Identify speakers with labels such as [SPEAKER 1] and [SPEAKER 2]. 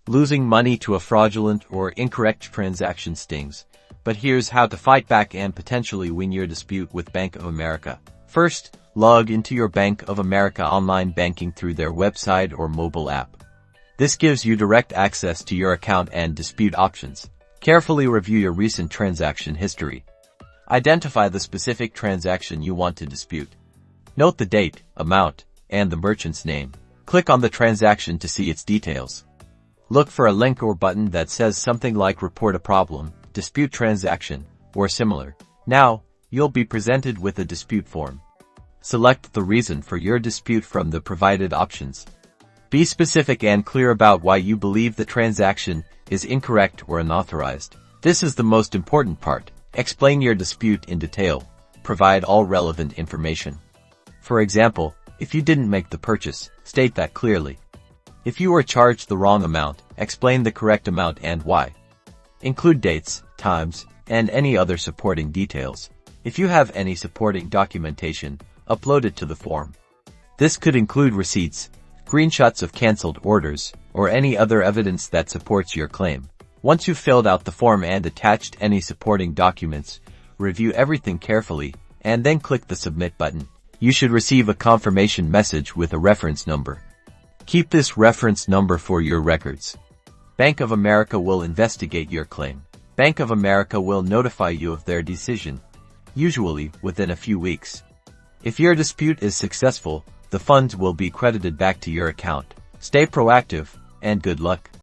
[SPEAKER 1] Losing money to a fraudulent or incorrect transaction stings, but here's how to fight back and potentially win your dispute with Bank of America. First, log into your Bank of America online banking through their website or mobile app. This gives you direct access to your account and dispute options. Carefully review your recent transaction history. Identify the specific transaction you want to dispute. Note the date, amount, and the merchant's name. Click on the transaction to see its details. Look for a link or button that says something like Report a Problem, Dispute Transaction, or similar. Now, you'll be presented with a dispute form. Select the reason for your dispute from the provided options. Be specific and clear about why you believe the transaction is incorrect or unauthorized. This is the most important part. Explain your dispute in detail. Provide all relevant information. For example, if you didn't make the purchase, state that clearly. If you were charged the wrong amount, explain the correct amount and why. Include dates, times, and any other supporting details. If you have any supporting documentation, upload it to the form. This could include receipts, screenshots of canceled orders, or any other evidence that supports your claim. Once you've filled out the form and attached any supporting documents, review everything carefully, and then click the Submit button. You should receive a confirmation message with a reference number. Keep this reference number for your records. Bank of America will investigate your claim. Bank of America will notify you of their decision, usually within a few weeks. If your dispute is successful, the funds will be credited back to your account. Stay proactive, and good luck.